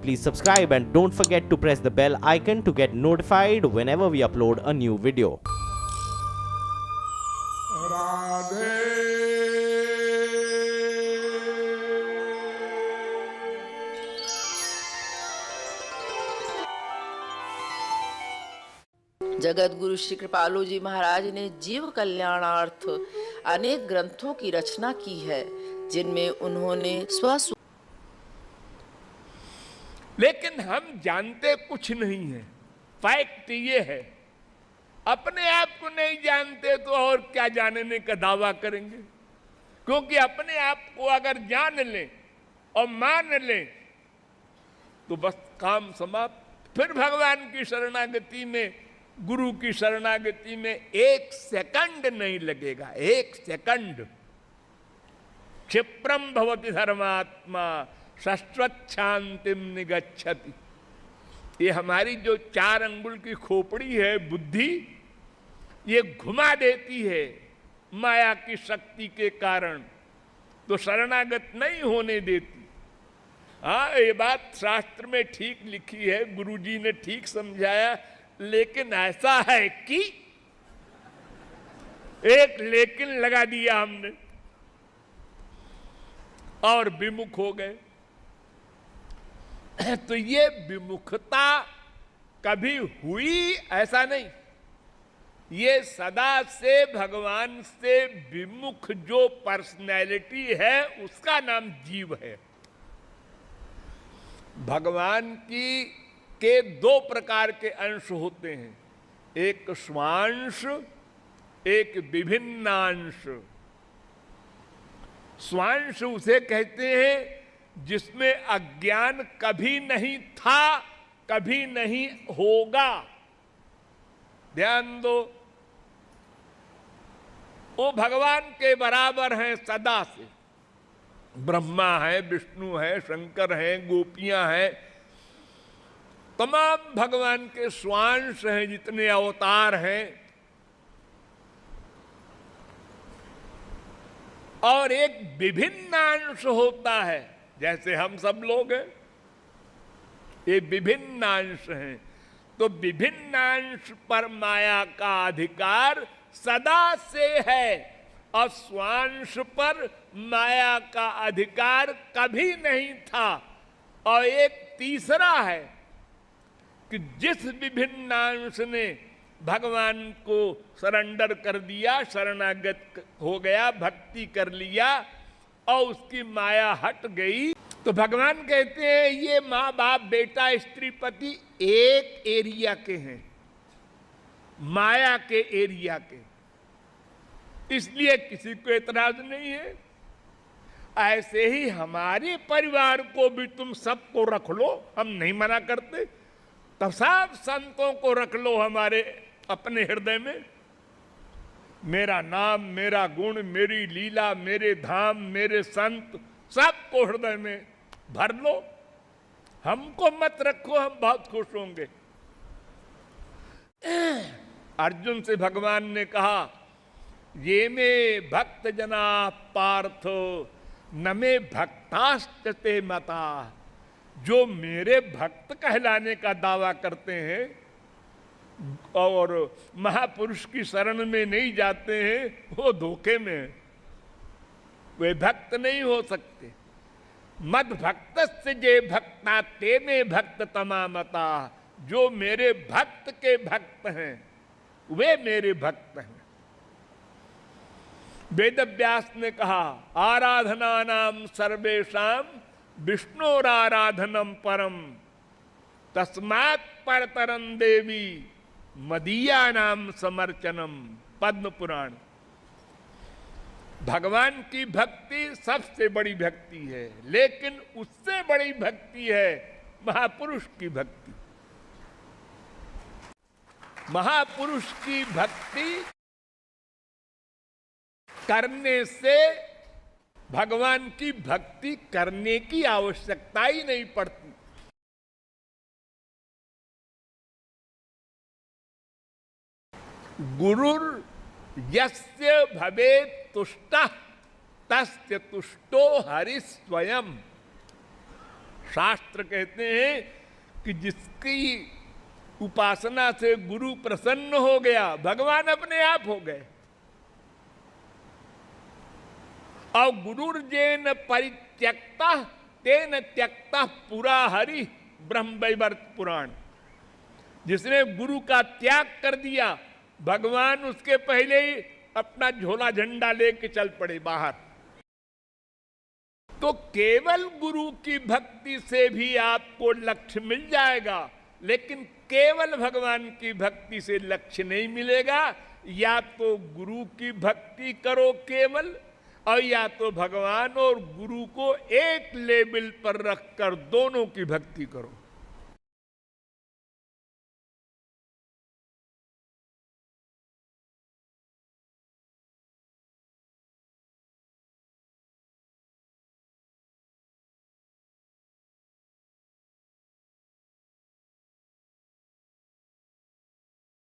Please subscribe and don't forget to press the bell icon to get notified whenever we upload a new video. Radhe Jagat Guru Shri कृपालु जी महाराज ने जीव कल्याणार्थ अनेक ग्रंथों की रचना की है, जिनमें उन्होंने लेकिन हम जानते कुछ नहीं है। फैक्ट ये है, अपने आप को नहीं जानते तो और क्या जानने का दावा करेंगे। क्योंकि अपने आप को अगर जान लें और मान लें तो बस काम समाप्त। फिर भगवान की शरणागति में, गुरु की शरणागति में एक सेकंड नहीं लगेगा, एक सेकंड। क्षिप्रम भवति धर्मात्मा शाश्वच्छांतिम निगच्छति। ये हमारी जो 4 अंगुल की खोपड़ी है बुद्धि, ये घुमा देती है माया की शक्ति के कारण, तो शरणागत नहीं होने देती। हाँ, ये बात शास्त्र में ठीक लिखी है, गुरुजी ने ठीक समझाया। लेकिन ऐसा है कि एक लेकिन लगा दिया हमने और विमुख हो गए। तो ये विमुखता कभी हुई ऐसा नहीं, ये सदा से भगवान से विमुख जो पर्सनैलिटी है उसका नाम जीव है। भगवान की के 2 प्रकार के अंश होते हैं, एक स्वांश, एक विभिन्नांश। स्वांश उसे कहते हैं जिसमें अज्ञान कभी नहीं था, कभी नहीं होगा। ध्यान दो, वो भगवान के बराबर हैं सदा से। ब्रह्मा है, विष्णु है, शंकर है, गोपियां हैं, तमाम भगवान के स्वांश हैं, जितने अवतार हैं। और एक विभिन्न अंश होता है, जैसे हम सब लोग हैं, ये विभिन्न अंश हैं। तो विभिन्न अंश पर माया का अधिकार सदा से है और स्वांश पर माया का अधिकार कभी नहीं था। और एक तीसरा है कि जिस विभिन्न अंश ने भगवान को सरेंडर कर दिया, शरणागत हो गया, भक्ति कर लिया और उसकी माया हट गई, तो भगवान कहते हैं ये माँ बाप बेटा स्त्री पति एक एरिया के हैं, माया के एरिया के। इसलिए किसी को एतराज नहीं है। ऐसे ही हमारे परिवार को भी तुम सबको रख लो, हम नहीं मना करते। तब सब संतों को रख लो हमारे अपने हृदय में। मेरा नाम, मेरा गुण, मेरी लीला, मेरे धाम, मेरे संत, सबको हृदय में भर लो। हमको मत रखो, हम बहुत खुश होंगे। अर्जुन से भगवान ने कहा, ये में भक्त जना पार्थ न में भक्ताश्चते मता। जो मेरे भक्त कहलाने का दावा करते हैं और महापुरुष की शरण में नहीं जाते हैं, वो धोखे में हैं, वे भक्त नहीं हो सकते। मद भक्त से जे भक्ता ते में भक्त तमामता। जो मेरे भक्त के भक्त हैं वे मेरे भक्त हैं। वेद व्यास ने कहा, आराधना नाम सर्वेशाम विष्णुराराधनम परम तस्मात् परतरम देवी मदीया नाम समर्चनम। पद्म पुराण। भगवान की भक्ति सबसे बड़ी भक्ति है, लेकिन उससे बड़ी भक्ति है महापुरुष की भक्ति। महापुरुष की भक्ति करने से भगवान की भक्ति करने की आवश्यकता ही नहीं पड़ती। गुरुर यस्य भवेत् तुष्टः तस्य तुष्टो हरि स्वयं। शास्त्र कहते हैं कि जिसकी उपासना से गुरु प्रसन्न हो गया, भगवान अपने आप हो गए। और गुरुर्जेन परित्यक्ता तेन त्यक्ता पुरा हरि ब्रह्मवैवर्त पुराण। जिसने गुरु का त्याग कर दिया, भगवान उसके पहले ही अपना झोला झंडा लेके चल पड़े बाहर। तो केवल गुरु की भक्ति से भी आपको लक्ष्य मिल जाएगा, लेकिन केवल भगवान की भक्ति से लक्ष्य नहीं मिलेगा। या तो गुरु की भक्ति करो केवल, और या तो भगवान और गुरु को एक लेवल पर रखकर दोनों की भक्ति करो।